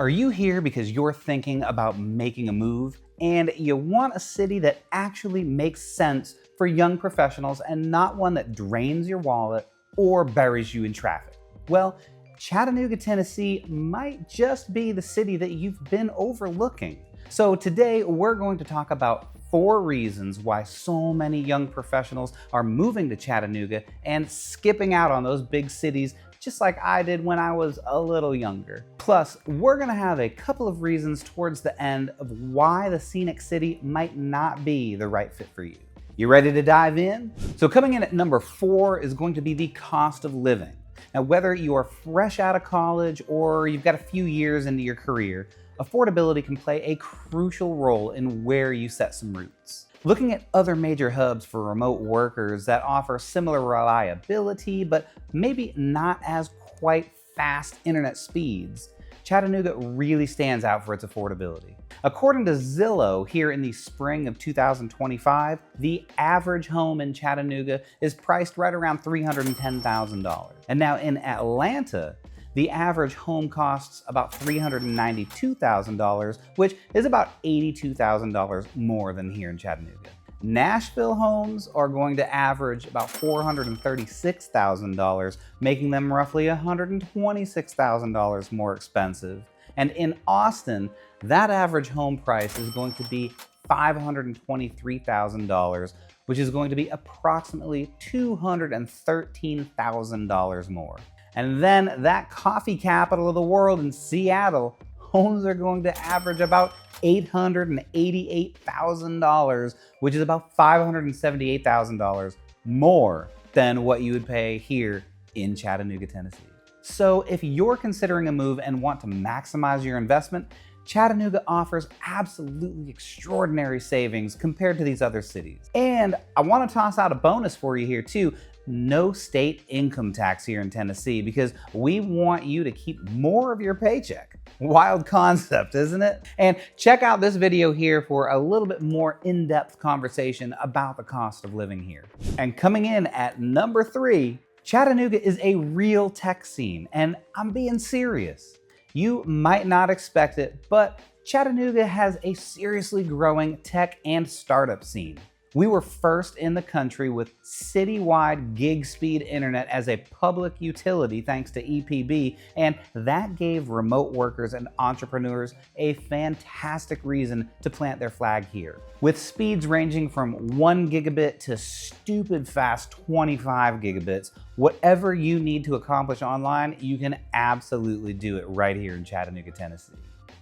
Are you here because you're thinking about making a move and you want a city that actually makes sense for young professionals and not one that drains your wallet or buries you in traffic? Well, Chattanooga, Tennessee might just be the city that you've been overlooking. So today we're going to talk about 4 reasons why so many young professionals are moving to Chattanooga and skipping out on those big cities just like I did when I was a little younger. Plus, we're gonna have a couple of reasons towards the end of why the scenic city might not be the right fit for you. You ready to dive in? So coming in at number 4 is going to be the cost of living. Now, whether you are fresh out of college or you've got a few years into your career, affordability can play a crucial role in where you set some roots. Looking at other major hubs for remote workers that offer similar reliability, but maybe not as quite fast internet speeds, Chattanooga really stands out for its affordability. According to Zillow, here in the spring of 2025, the average home in Chattanooga is priced right around $310,000. And now in Atlanta, the average home costs about $392,000, which is about $82,000 more than here in Chattanooga. Nashville homes are going to average about $436,000, making them roughly $126,000 more expensive. And in Austin, that average home price is going to be $523,000, which is going to be approximately $213,000 more. And then that coffee capital of the world in Seattle, homes are going to average about $888,000, which is about $578,000 more than what you would pay here in Chattanooga, Tennessee. So if you're considering a move and want to maximize your investment, Chattanooga offers absolutely extraordinary savings compared to these other cities. And I want to toss out a bonus for you here too. No state income tax here in Tennessee because we want you to keep more of your paycheck. Wild concept, isn't it? And check out this video here for a little bit more in-depth conversation about the cost of living here. And coming in at number 3, Chattanooga is a real tech scene, and I'm being serious. You might not expect it, but Chattanooga has a seriously growing tech and startup scene. We were first in the country with citywide gig speed internet as a public utility thanks to EPB, and that gave remote workers and entrepreneurs a fantastic reason to plant their flag here. With speeds ranging from 1 gigabit to stupid fast 25 gigabits, whatever you need to accomplish online, you can absolutely do it right here in Chattanooga, Tennessee.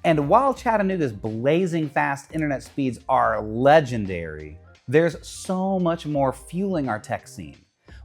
And while Chattanooga's blazing fast internet speeds are legendary, there's so much more fueling our tech scene.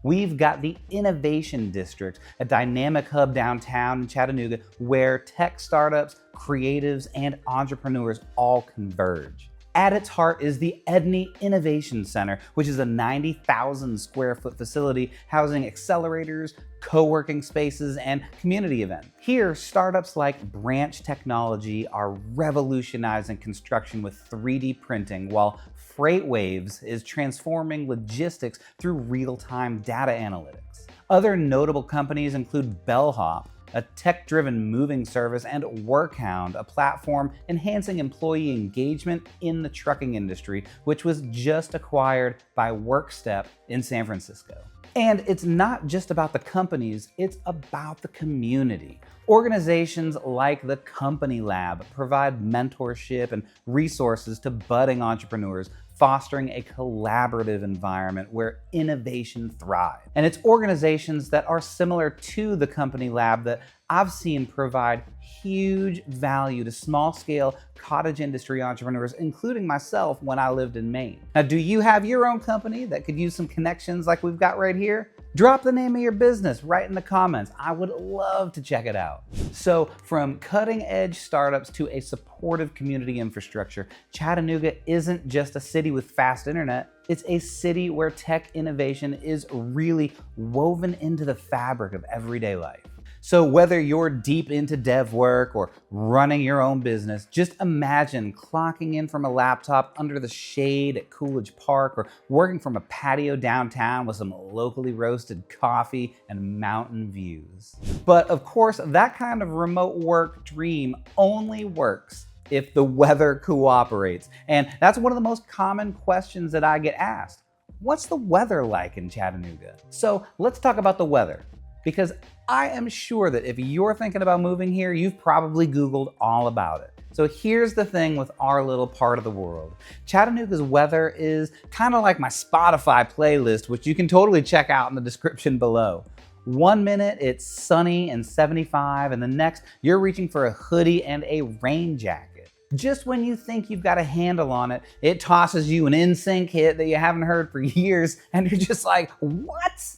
We've got the Innovation District, a dynamic hub downtown in Chattanooga where tech startups, creatives, and entrepreneurs all converge. At its heart is the Edney Innovation Center, which is a 90,000 square foot facility housing accelerators, co-working spaces, and community events. Here, startups like Branch Technology are revolutionizing construction with 3D printing, while FreightWaves is transforming logistics through real-time data analytics. Other notable companies include Bellhop, a tech-driven moving service, and Workhound, a platform enhancing employee engagement in the trucking industry, which was just acquired by Workstep in San Francisco. And it's not just about the companies, it's about the community. Organizations like the Company Lab provide mentorship and resources to budding entrepreneurs, fostering a collaborative environment where innovation thrives. And it's organizations that are similar to the Company Lab that I've seen provide huge value to small-scale cottage industry entrepreneurs, including myself when I lived in Maine. Now, do you have your own company that could use some connections like we've got right here? Drop the name of your business right in the comments. I would love to check it out. So from cutting-edge startups to a supportive community infrastructure, Chattanooga isn't just a city with fast internet, it's a city where tech innovation is really woven into the fabric of everyday life. So whether you're deep into dev work or running your own business, just imagine clocking in from a laptop under the shade at Coolidge Park or working from a patio downtown with some locally roasted coffee and mountain views. But of course, that kind of remote work dream only works if the weather cooperates. And that's one of the most common questions that I get asked. What's the weather like in Chattanooga? So let's talk about the weather, because I am sure that if you're thinking about moving here, you've probably Googled all about it. So here's the thing with our little part of the world. Chattanooga's weather is kind of like my Spotify playlist, which you can totally check out in the description below. 1 minute it's sunny and 75, and the next you're reaching for a hoodie and a rain jacket. Just when you think you've got a handle on it, it tosses you an NSYNC hit that you haven't heard for years, and you're just like, what?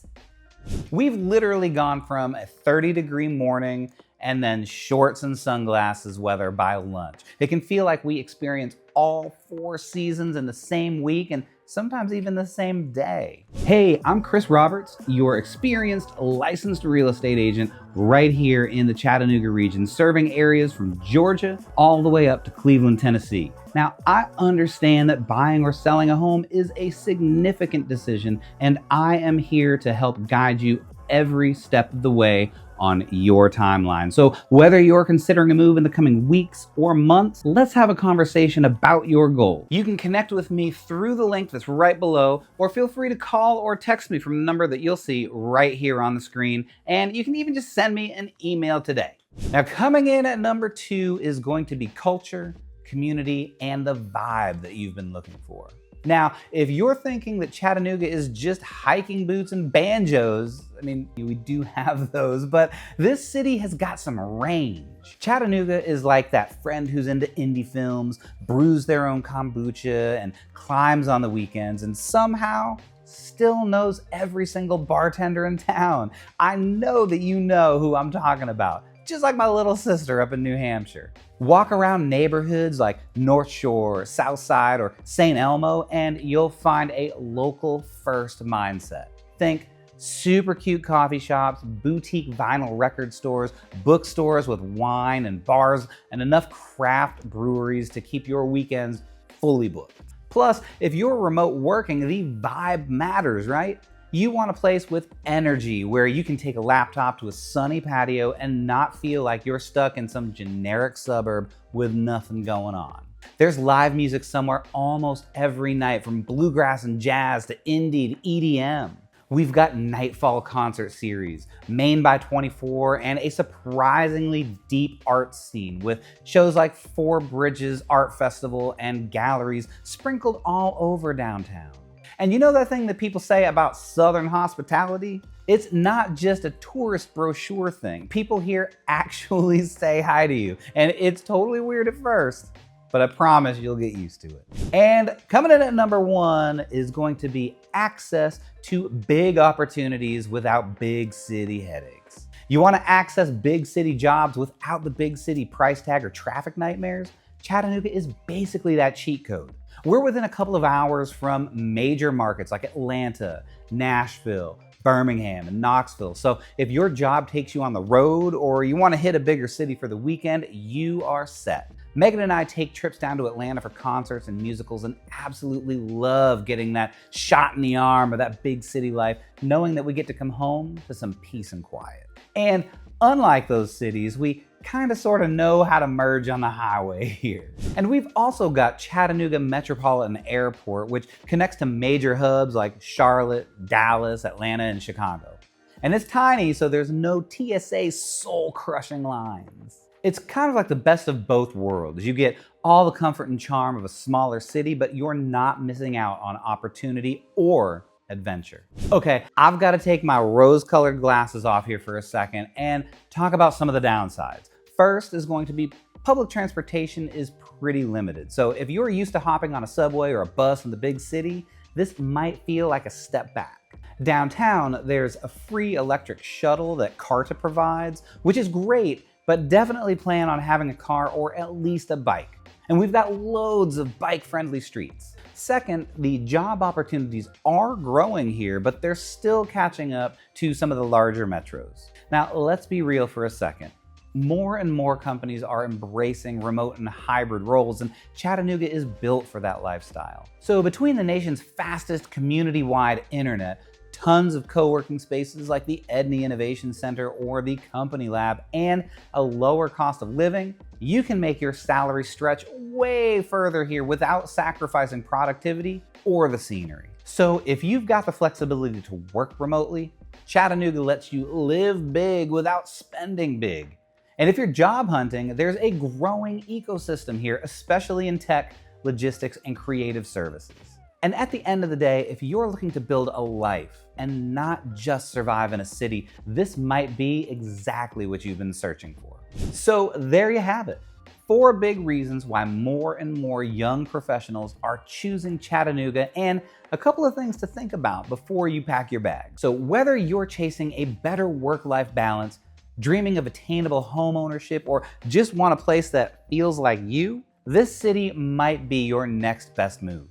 We've literally gone from a 30-degree morning and then shorts and sunglasses weather by lunch. It can feel like we experience all 4 seasons in the same week and sometimes even the same day. Hey, I'm Chris Roberts, your experienced licensed real estate agent right here in the Chattanooga region, serving areas from Georgia all the way up to Cleveland, Tennessee. Now, I understand that buying or selling a home is a significant decision, and I am here to help guide you every step of the way on your timeline. So whether you're considering a move in the coming weeks or months, let's have a conversation about your goal. You can connect with me through the link that's right below, or feel free to call or text me from the number that you'll see right here on the screen. And you can even just send me an email today. Now, coming in at number 2 is going to be culture, community, and the vibe that you've been looking for. Now, if you're thinking that Chattanooga is just hiking boots and banjos, I mean, we do have those, but this city has got some range. Chattanooga is like that friend who's into indie films, brews their own kombucha, and climbs on the weekends, and somehow still knows every single bartender in town. I know that you know who I'm talking about. Just like my little sister up in New Hampshire. Walk around neighborhoods like North Shore, South Side, or St. Elmo, and you'll find a local first mindset. Think super cute coffee shops, boutique vinyl record stores, bookstores with wine and bars, and enough craft breweries to keep your weekends fully booked. Plus, if you're remote working, the vibe matters, right? You want a place with energy where you can take a laptop to a sunny patio and not feel like you're stuck in some generic suburb with nothing going on. There's live music somewhere almost every night, from bluegrass and jazz to indie to EDM. We've got Nightfall concert series, Maine by 24, and a surprisingly deep art scene with shows like Four Bridges Art Festival and galleries sprinkled all over downtown. And you know that thing that people say about Southern hospitality? It's not just a tourist brochure thing. People here actually say hi to you, and it's totally weird at first, but I promise you'll get used to it. And coming in at number 1 is going to be access to big opportunities without big city headaches. You want to access big city jobs without the big city price tag or traffic nightmares? Chattanooga is basically that cheat code. We're within a couple of hours from major markets like Atlanta, Nashville, Birmingham, and Knoxville. So if your job takes you on the road or you want to hit a bigger city for the weekend, you are set. Megan and I take trips down to Atlanta for concerts and musicals and absolutely love getting that shot in the arm of that big city life, knowing that we get to come home to some peace and quiet. And unlike those cities, we kind of sort of know how to merge on the highway here. And we've also got Chattanooga Metropolitan Airport, which connects to major hubs like Charlotte, Dallas, Atlanta, and Chicago. And it's tiny, so there's no TSA soul-crushing lines. It's kind of like the best of both worlds. You get all the comfort and charm of a smaller city, but you're not missing out on opportunity or adventure. Okay, I've got to take my rose-colored glasses off here for a second and talk about some of the downsides. First is going to be public transportation is pretty limited. So if you're used to hopping on a subway or a bus in the big city, this might feel like a step back. Downtown, there's a free electric shuttle that Carta provides, which is great, but definitely plan on having a car or at least a bike. And we've got loads of bike-friendly streets. Second, the job opportunities are growing here, but they're still catching up to some of the larger metros. Now, let's be real for a second. More and more companies are embracing remote and hybrid roles, and Chattanooga is built for that lifestyle. So between the nation's fastest community-wide internet, tons of co-working spaces like the Edney Innovation Center or the Company Lab, and a lower cost of living, you can make your salary stretch way further here without sacrificing productivity or the scenery. So if you've got the flexibility to work remotely, Chattanooga lets you live big without spending big. And if you're job hunting, there's a growing ecosystem here, especially in tech, logistics, and creative services. And at the end of the day, if you're looking to build a life and not just survive in a city, this might be exactly what you've been searching for. So there you have it. 4 big reasons why more and more young professionals are choosing Chattanooga, and a couple of things to think about before you pack your bag. So whether you're chasing a better work-life balance, dreaming of attainable home ownership, or just want a place that feels like you, this city might be your next best move.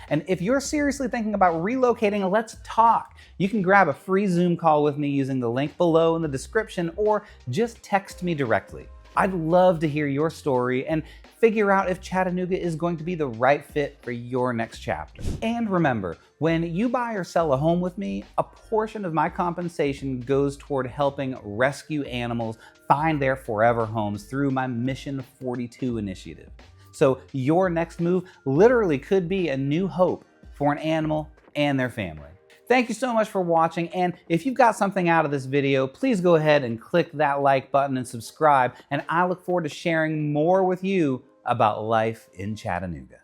And if you're seriously thinking about relocating, let's talk. You can grab a free Zoom call with me using the link below in the description, or just text me directly. I'd love to hear your story and figure out if Chattanooga is going to be the right fit for your next chapter. And remember, when you buy or sell a home with me, a portion of my compensation goes toward helping rescue animals find their forever homes through my Mission 42 initiative. So your next move literally could be a new hope for an animal and their family. Thank you so much for watching, and if you've got something out of this video, please go ahead and click that like button and subscribe, and I look forward to sharing more with you about life in Chattanooga.